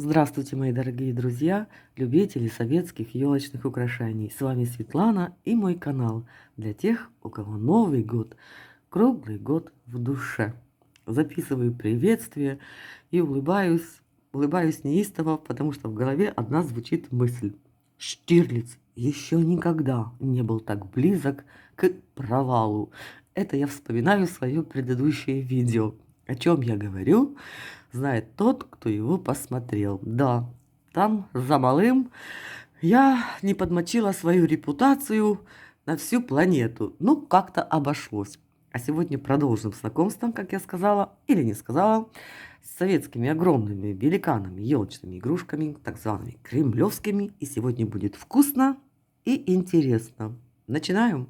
Здравствуйте, мои дорогие друзья, любители советских елочных украшений. С вами Светлана и мой канал для тех, у кого Новый год, круглый год в душе. Записываю приветствие и улыбаюсь неистово, потому что в голове одна звучит мысль. Штирлиц еще никогда не был так близок к провалу. Это я вспоминаю свое предыдущее видео. О чем я говорю, знает тот, кто его посмотрел. Да, там за малым я не подмочила свою репутацию на всю планету. Ну, как-то обошлось. А сегодня продолжим знакомство, как я сказала или не сказала, с советскими огромными великанами, елочными игрушками, так зваными кремлевскими. И сегодня будет вкусно и интересно. Начинаем.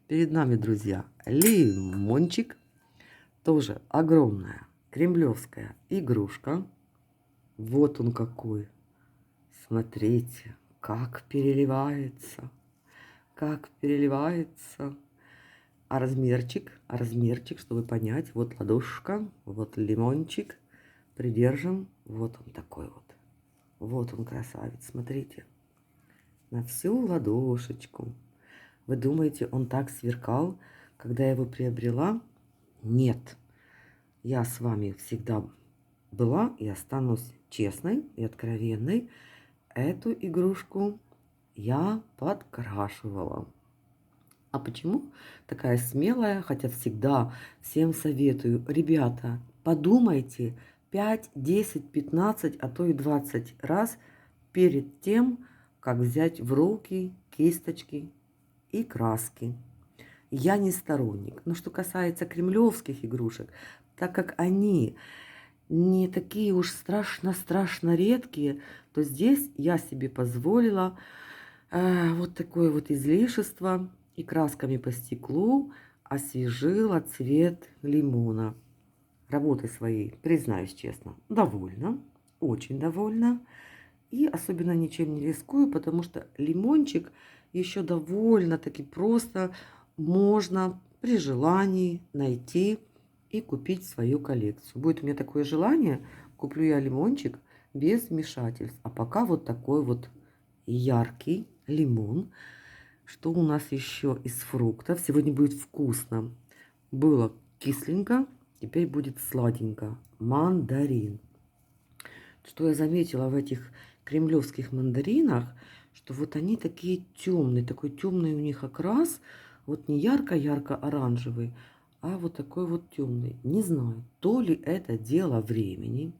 Перед нами, друзья, лимончик. Тоже огромная кремлевская игрушка. Вот он какой. Смотрите, как переливается. Как переливается. А размерчик, чтобы понять. Вот ладошка, вот лимончик. Придержим. Вот он такой вот. Вот он красавец, смотрите. На всю ладошечку. Вы думаете, он так сверкал, когда я его приобрела? Нет. Я с вами всегда была и останусь честной и откровенной. Эту игрушку я подкрашивала. А почему такая смелая? Хотя всегда всем советую. Ребята, подумайте 5, 10, 15, а то и 20 раз перед тем, как взять в руки кисточки и краски. Я не сторонник. Но что касается кремлевских игрушек, так как они не такие уж страшно редкие, то здесь я себе позволила вот такое вот излишество и красками по стеклу освежила цвет лимона. Работой своей, признаюсь честно, довольна, очень довольна. И особенно ничем не рискую, потому что лимончик еще довольно-таки просто можно при желании найти и купить в свою коллекцию. Будет у меня такое желание, куплю я лимончик без вмешательств. А пока вот такой вот яркий лимон. Что у нас еще из фруктов? Сегодня будет вкусно. Было кисленько, теперь будет сладенько. Мандарин. Что я заметила в этих кремлевских мандаринах, что вот они такие темные, такой темный у них окрас, вот не ярко-ярко-оранжевый, а вот такой вот темный. Не знаю, то ли это дело времени,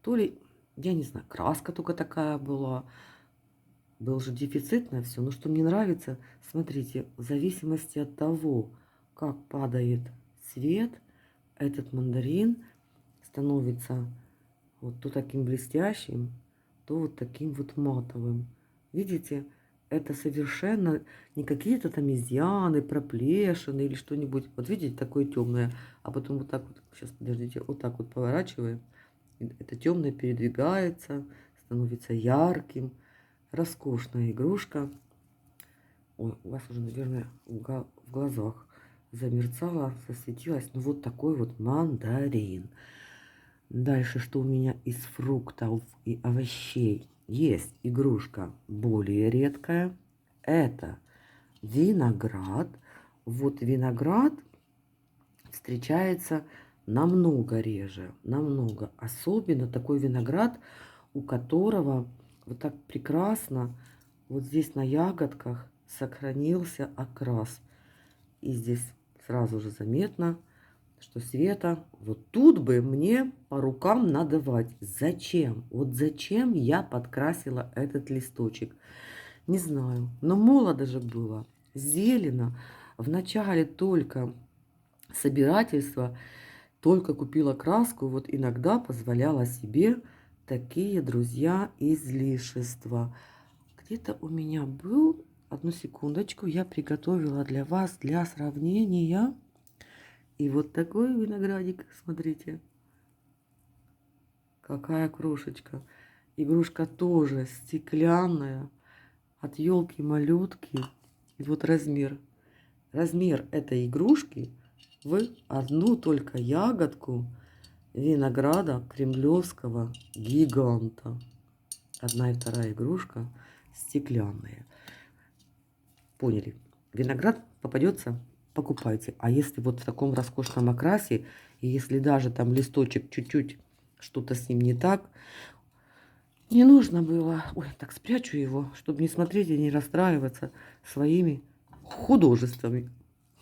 то ли, я не знаю, краска только такая была. Был же дефицит на все. Но что мне нравится, смотрите, в зависимости от того, как падает свет, этот мандарин становится вот то таким блестящим, то вот таким вот матовым. Видите, это совершенно не какие-то там изъяны, проплешины или что-нибудь. Вот видите, такое темное, а потом вот так вот, сейчас, подождите, вот так вот поворачиваем. Это темное передвигается, становится ярким. Роскошная игрушка. Ой, у вас уже, наверное, в глазах замерцала, засветилась. Ну, вот такой вот мандарин. Дальше, что у меня из фруктов и овощей? Есть игрушка более редкая. Это виноград. Вот виноград встречается намного реже. Намного. Особенно такой виноград, у которого вот так прекрасно вот здесь на ягодках сохранился окрас. И здесь сразу же заметно, что Света, вот тут бы мне по рукам надавать. Зачем? Вот зачем я подкрасила этот листочек? Не знаю. Но молодо же было. Зелено. В начале только собирательства, только купила краску, вот иногда позволяла себе такие, друзья, излишества. Где-то у меня был, одну секундочку, я приготовила для вас, для сравнения. И вот такой виноградик, смотрите, какая крошечка. Игрушка тоже стеклянная, от елки-малютки. И вот размер. Размер этой игрушки в одну только ягодку винограда кремлевского гиганта. Одна и вторая игрушка стеклянные. Поняли? Виноград попадется, покупайте. А если вот в таком роскошном окрасе, и если даже там листочек чуть-чуть что-то с ним не так, не нужно было... Ой, так спрячу его, чтобы не смотреть и не расстраиваться своими художествами.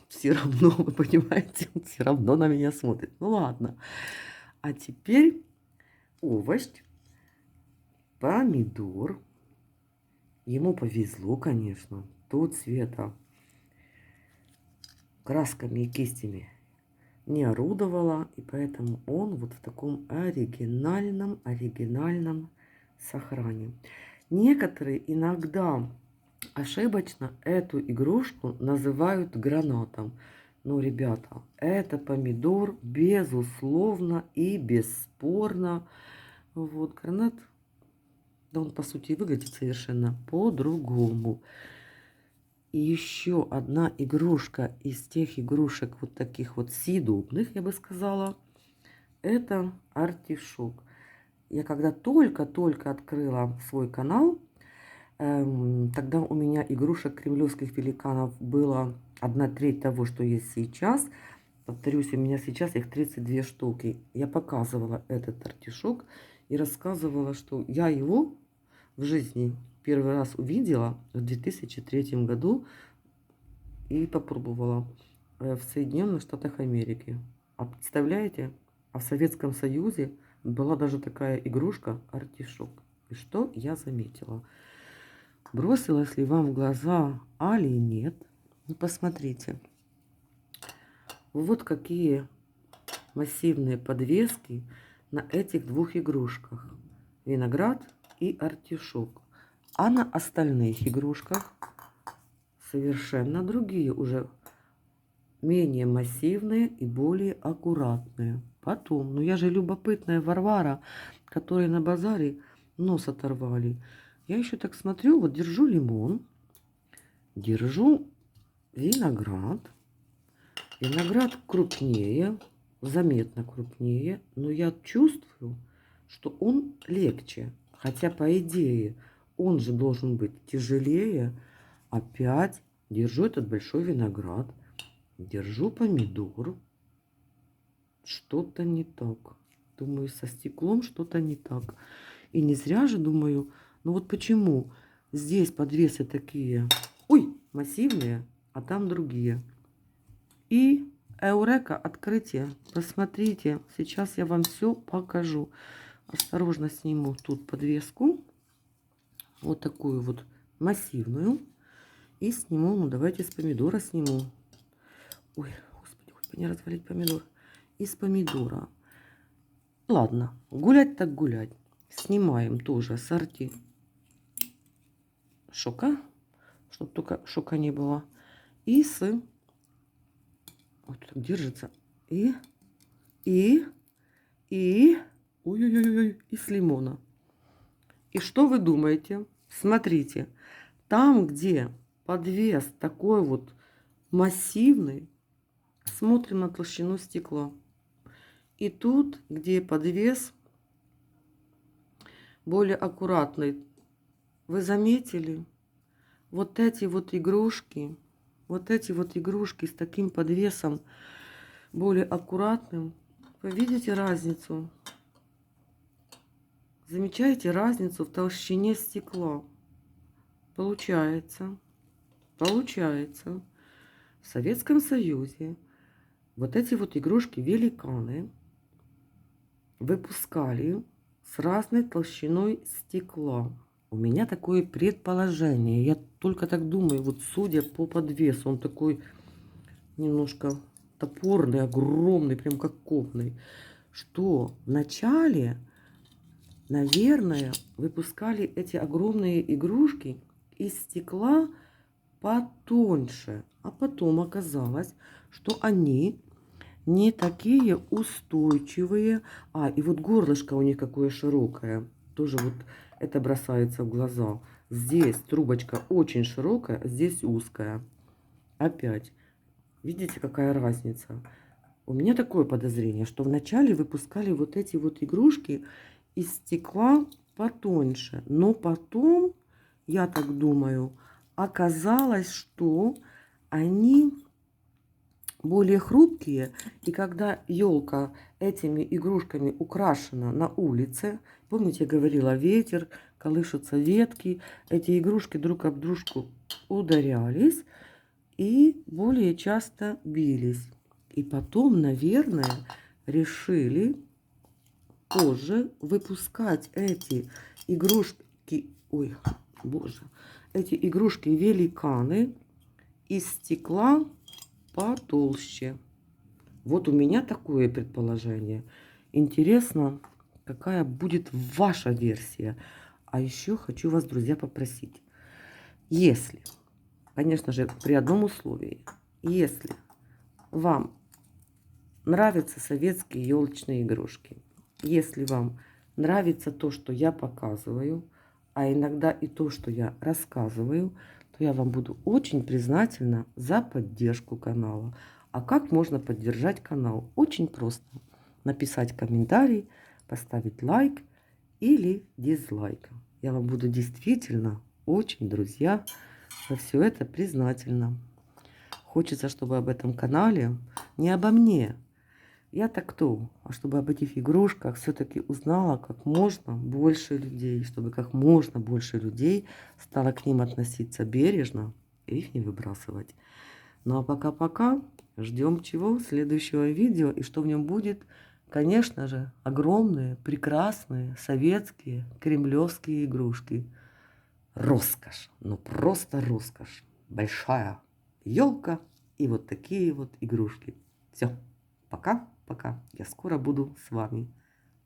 Все равно, вы понимаете, он все равно на меня смотрит. Ну ладно. А теперь овощ, помидор. Ему повезло, конечно. Тот цвета красками и кистями не орудовала. И поэтому он вот в таком оригинальном сохране. Некоторые иногда ошибочно эту игрушку называют гранатом. Но, ребята, это помидор, безусловно и бесспорно. Вот гранат, да он по сути выглядит совершенно по-другому. И еще одна игрушка из тех игрушек вот таких вот съедобных, я бы сказала, это артишок. Я когда только-только открыла свой канал, тогда у меня игрушек кремлевских великанов было 1/3 того, что есть сейчас. Повторюсь, у меня сейчас их 32 штуки. Я показывала этот артишок и рассказывала, что я его в жизни первый раз увидела в 2003 году и попробовала в Соединенных Штатах Америки. А представляете, а в Советском Союзе была даже такая игрушка артишок. И что я заметила? Бросилась ли вам в глаза, али нет? Ну, посмотрите. Вот какие массивные подвески на этих двух игрушках. Виноград и артишок. А на остальных игрушках совершенно другие, уже менее массивные и более аккуратные. Потом, ну я же любопытная Варвара, которые на базаре нос оторвали. Я еще так смотрю, вот держу лимон, держу виноград. Виноград крупнее, заметно крупнее, но я чувствую, что он легче. Хотя, по идее, он же должен быть тяжелее. Опять держу этот большой виноград, держу помидор. Что-то не так. Думаю, со стеклом что-то не так. И не зря же думаю, ну вот почему здесь подвесы такие, ой, массивные, а там другие. И эурека, открытие. Посмотрите, сейчас я вам все покажу. Осторожно сниму тут подвеску. Вот такую вот массивную. И сниму, ну давайте с помидора сниму. Ой, господи, хоть бы не развалить помидор. Из помидора. Ладно, гулять так гулять. Снимаем тоже сорти шока, чтобы только шока не было. И с... Вот так держится. И... Ой-ой-ой, и с лимона. И что вы думаете? Смотрите, там, где подвес такой вот массивный, смотрим на толщину стекла. И тут, где подвес более аккуратный, вы заметили? Вот эти вот игрушки с таким подвесом более аккуратным, вы видите разницу? Замечаете разницу в толщине стекла? Получается, в Советском Союзе вот эти вот игрушки-великаны выпускали с разной толщиной стекла. У меня такое предположение. Я только так думаю, вот судя по подвесу, он такой немножко топорный, огромный, прям как копный, что вначале, наверное, выпускали эти огромные игрушки из стекла потоньше. А потом оказалось, что они не такие устойчивые. А, и вот горлышко у них какое широкое. Тоже вот это бросается в глаза. Здесь трубочка очень широкая, здесь узкая. Опять. Видите, какая разница? У меня такое подозрение, что вначале выпускали вот эти вот игрушки из стекла потоньше. Но потом, я так думаю, оказалось, что они более хрупкие. И когда елка этими игрушками украшена на улице, помните, я говорила, ветер, колышутся ветки, эти игрушки друг об дружку ударялись и более часто бились. И потом, наверное, решили позже выпускать эти игрушки, ой, боже, эти игрушки-великаны из стекла потолще. Вот у меня такое предположение. Интересно, какая будет ваша версия. А еще хочу вас, друзья, попросить. Если, конечно же, при одном условии, если вам нравятся советские елочные игрушки, если вам нравится то, что я показываю, а иногда и то, что я рассказываю, то я вам буду очень признательна за поддержку канала. А как можно поддержать канал? Очень просто. Написать комментарий, поставить лайк или дизлайк. Я вам буду действительно очень, друзья, за все это признательна. Хочется, чтобы об этом канале, не обо мне, я-то кто? А чтобы об этих игрушках все-таки узнала как можно больше людей, чтобы как можно больше людей стало к ним относиться бережно и их не выбрасывать. Ну а пока-пока. Ждем чего? Следующего видео. И что в нем будет? Конечно же, огромные, прекрасные, советские, кремлевские игрушки. Роскошь. Ну просто роскошь. Большая елка и вот такие вот игрушки. Все. Пока-пока. Я скоро буду с вами.